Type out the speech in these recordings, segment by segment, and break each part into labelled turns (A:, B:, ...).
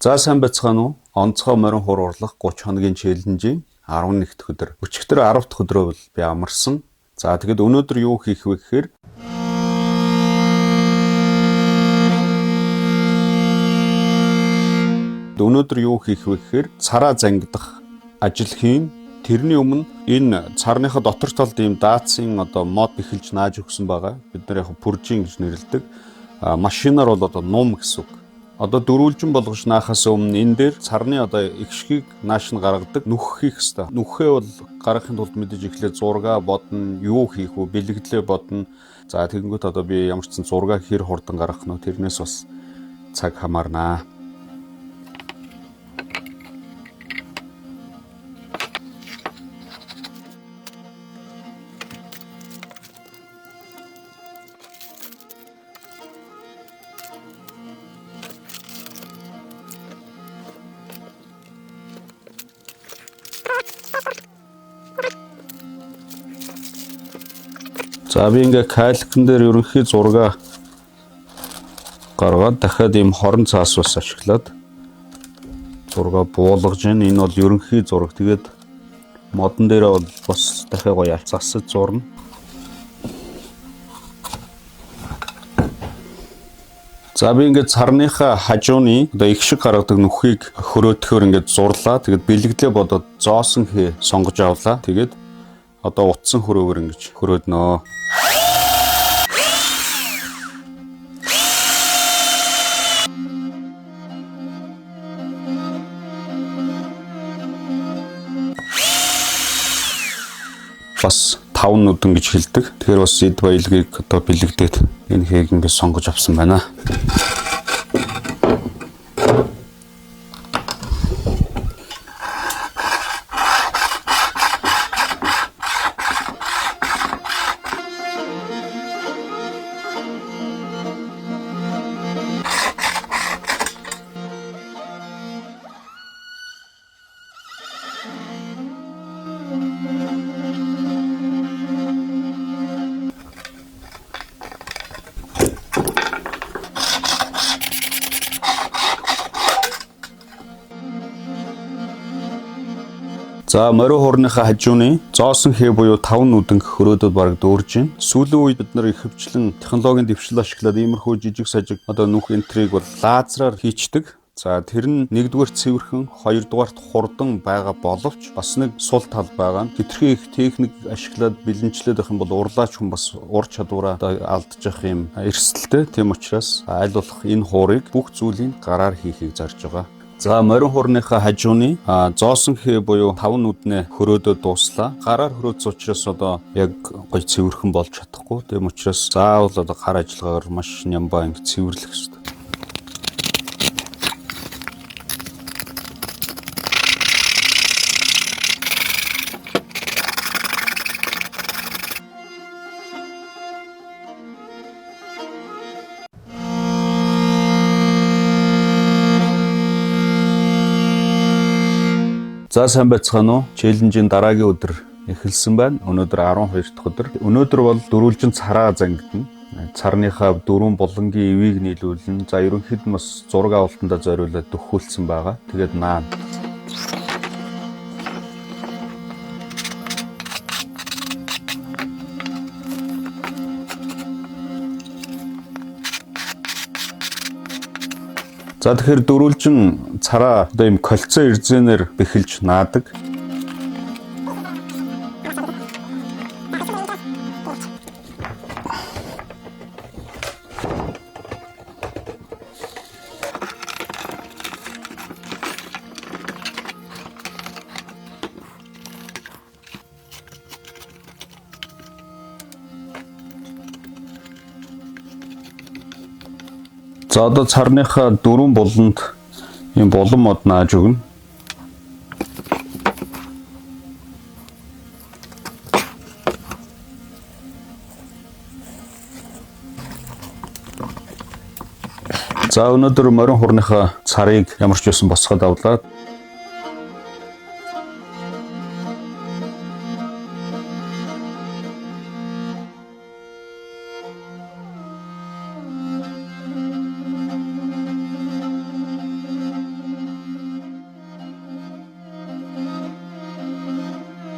A: За сайн байцгаана уу? Онцгой морин хур урлах 30 хоногийн челленжийн 11 дахь өдөр. Өчигдөр 10 дахь өдрөө бол би амарсан. За тэгэд өнөөдөр юу хийх вэ гэхээр цараа зангидах ажил хийн. Тэрний өмнө энэ царныхаа дотор талд ийм даацын мод эхэлж нааж өгсөн байгаа. Бид нар яг пүржин гэж нэрлэдэг. Машинаар бол нум гэсэн үг. Дөрвөлжин болгож наахаас өмнө энэ дээр царны ихшгийг нааш нь гаргадаг нүх хийх хэрэгтэй. Нүхээ бол гаргахын тулд мэдээж эхлээд зураг бодно, юу хийх вэ, бэлгэдлээ бодно. За тэгэнгүүт би ямар ч зураг хэр хурдан гаргах нь тэрнээс бас цаг хамаарнаа. За би ингээ калькн дээр ерөнхий зураг гаргаад дахиад ийм хорон цаас бас ашиглаад зураг буулгаж байна. Энэ бол ерөнхий зураг. Тэгээд модон дээрээ бол бас дахиад гоё засаж зурна. За би ингээ царныхаа хажууны ихшиг гаргадаг нүхийг хөрөөтгөхөр ингээ зурлаа. Тэгээд бэлгэдлээ бодоод зоосон хээ сонгож авлаа. Тэгээд утсан хөрөөгөр ингэж хөрөөднөө. Бас 5 нүдэн гэж хэлдэг. Тэгэхээр бас эд баялагийг бэлэгдээд энэ хээг ингэ сонгож авсан байна. За морин хуурныхаа хажууны зоосон хээ буюу 5 нүдэнг хөрөөдөд бараг дүүрж байна. Сүүлийн үед бид нар ихэвчлэн технологийн дэвшил ашиглаад иймэрхүү жижиг сажиг нүх энтрийг бол лазераар хийчдэг. За тэр нь нэгдүгээр цэвэрхэн, хоёрдугаарт хурдан байгаа боловч бас нэг сул тал байгаа. Хитрхи их техник ашиглаад бэлэнчлээд байх юм бол урлаач хүн бас ур чадвараа алдчих юм эрсдэлтэй. Тийм учраас аль болох энэ хуурыг бүх зүйлийг гараар хийхийг зарж байгаа. За морин хуурныхаа хажууны зоосон хээ буюу 5 нүднээ хөрөөдөө дууслаа. Гараар хөрөөдсөн учраас яг гоё цэвэрхэн болж чадахгүй. Тийм учраас заавал гар ажиллагаагаар маш нямбаа ингэ цэвэрлэх хэрэгтэй. За сайн байцгаана уу? Челленжийн дараагийн өдөр эхэлсэн байна. Өнөөдөр 12 дахь өдөр. Өнөөдөр бол дөрвөлжин цараа зангидна. Царныхаа дөрвөн булангийн ивийг нийлүүлнэ. За ерөнхийд нь бас зураг авалтандаа зориулаад дөхүүлсэн байгаа. Тэгээд наана. За тэгэхээр дөрвөлжин цараа ийм кольцоо эрзэнээр бэхэлж наадаг. За царныхаа дөрвөн буланд ийм булан мод нааж өгнө. За өнөөдөр морин хуурныхаа царыг ямар ч байсан босгоод авлаа.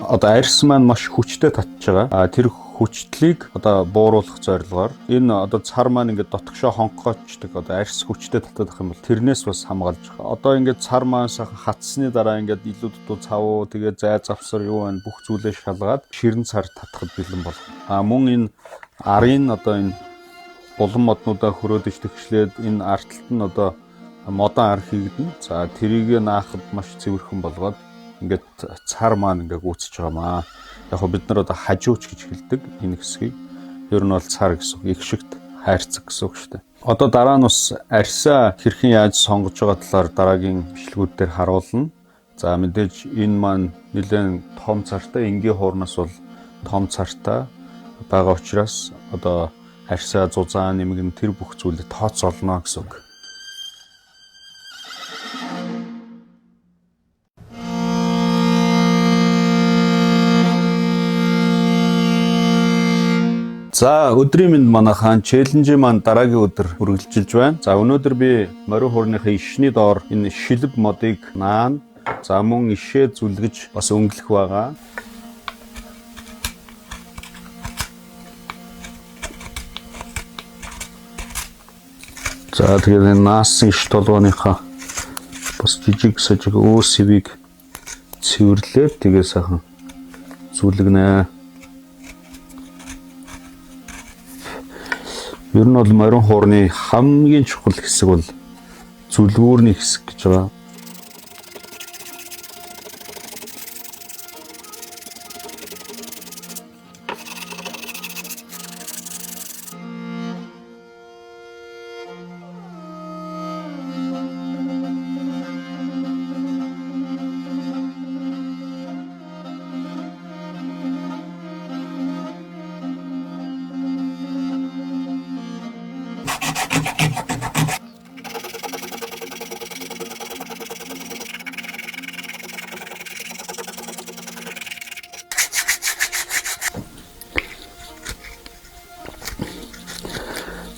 A: одоо арьс маань маш хүчтэй татж байгаа. Тэр хүчлийг одоо бууруулах зорилгоор энэ одоо цар маань ингээд дотгошоо хонхоочдөг одоо арьс хүчтэй татах юм бол тэрнээс бас хамгаалж байгаа. Одоо ингээд цар маань сайхан хатсны дараа ингээд илүү дутуу цавуу тэгээд зай завсар юу байна бүх зүйлээ шалгаад ширэн цар татахад бэлэн болгоо. Мөн энэ арын одоо энэ булан моднуудаа хөрөөдөж тэгшлээд энэ арталт нь одоо модон ар хийгдэн. За тэрийг наахад маш цэвэрхэн болгоод ингээд цар маань ингээд гүйцэж байгаамаа. Яг нь бид нар одоо хажууч гэж хэлдэг энэ хэсгийг. Ер нь бол цар гэсэн их шигт хайрцаг гэсэн үг шүү дээ. Одоо дараа нь бас арьсаа хэрхэн яаж сонгож байгаа талаар дараагийн бичлэгүүд дээр харуулна. За мэдээж энэ маань нэлээд том цартай, энгийн хуурнаас бол том цартай байгаа учраас одоо арьсаа зузаан нэмгэн тэр бүх зүйлийг тооцоолно гэсэн үг. За өдрийн минь манайхан челленжийн маань дараагийн өдөр үргэлжилж байна. За өнөөдөр би морин хуурныхаа ишний доор энэ шилб модыг наана. За мөн ишээ зүлгэж бас өнгөлөх байгаа. За тэгээд энэ наасан иш толгойныхаа бас жижиг сажиг өөсвийг цэвэрлээд тэгээ сайхан зүлгэнэ. Ер нь бол морин хуурны хамгийн чухал хэсэг бол зүлгүүрний хэсэг гэж байгаа.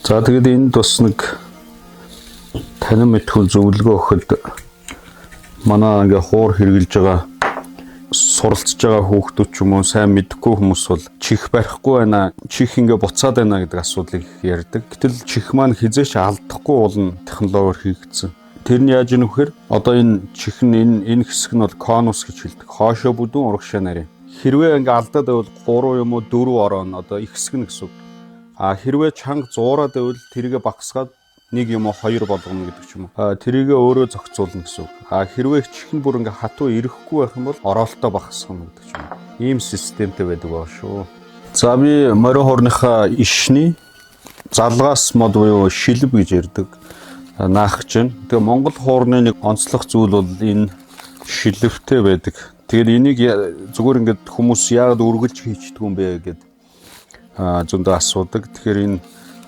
A: За тэгээд энд бас нэг танин мэдхүүн зөвлөгөө өгөхөд манай ингээ хуур хэрглэж байгаа суралцж байгаа хүүхдүүд ч юм уу сайн мэдгүй хүмүүс бол чих барихгүй байна, чих ингээ буцаад байна гэдэг асуудлыг ярьдаг. Гэтэл чих маань хизээч алдахгүй болно технологиор хийгдсэн. Тэр нь яаж ийм вэхээр одоо энэ чих нь энэ хэсэг нь бол конус гэж хэлдэг. Хоошоо бүдүүн урагшаа нарийн. Хэрвээ ингээ алдаад байвал 3 юм уу 4 ороо одоо их хэсэг нь гэсэн үг. Хэрвээ чанга зуураад байвал тэрийгэ багасгаад 1 юм уу 2 болгоно гэдэг ч юм уу. Тэрийгэ өөрөө зохицуулна гэсэн үг. Хэрвээ чихэн бүр ингээ хатуу ирэхгүй байх юм бол ороолтоо багасгана гэдэг ч юм уу. Ийм системтэй байдаг байгаа шүү. За би морин хуурныхаа ишний залгаас мод буюу шилб гэж ярьдаг наах чинь. Тэгээ Монгол хуурны нэг онцлог зүйл бол энэ шилбвтэй байдаг. Тэгээд энийг зүгээр ингээд хүмүүс яагаад үргэлж хийчдэг юм бэ гэдэг зөндөө асуудаг. Тэгэхээр энэ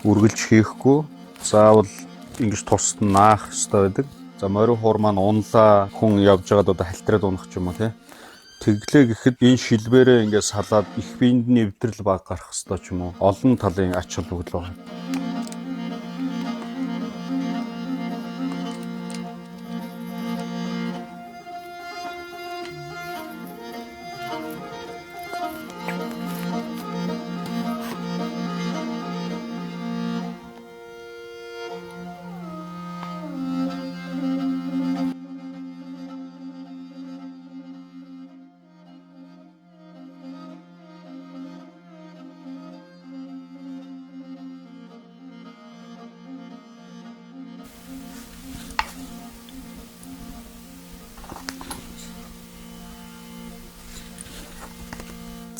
A: үргэлж хийхгүй заавал ингэж тусад наах хэрэгтэй байдаг. За морин хуур маань унлаа хүн явж байгаад одоо халтраад унах ч юм уу тий. Тэглээ гэхэд энэ шилбэрээ ингээд салаад их биендний эвдрэл баг гарах хэрэгтэй ч юм уу. Олон талын ач холбогдол байна.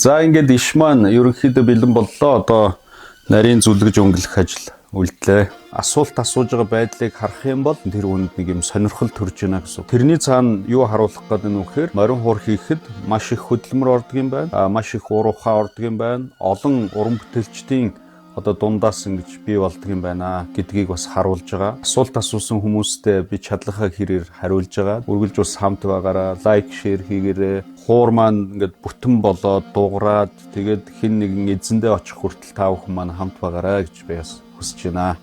A: За ингээд иш маань ерөнхийдөө бэлэн боллоо. Одоо нарийн зүлгэж өнгөлөх ажил үлдлээ. Асуулт асууж байгаа байдлыг харах юм бол тэр үнд нэг юм сонирхол төрж байна гэсэн. Тэрний цаана юу харуулах гэдэг нь вэхээр морин хуур хийхэд маш их хөдөлмөр ордог юм байна. Маш их уур ухаан ордог юм байна. Олон уран бүтээлчдийн одоо дундаас ингэж бий болдог юм байна гэдгийг бас харуулж байгаа. Асуулт асуусан хүмүүстээ би чадлахаа хэрээр хариулж байгаа. Үргэлж бас хамт байгаараа лайк, шеэр хийгээрэй. Хуур маань ингээд бүтэн болоод дуурайд тэгээд хэн нэгэн эзэндээ очих хүртэл та бүхэн маань хамт байгаарай гэж би бас хүсэж байна.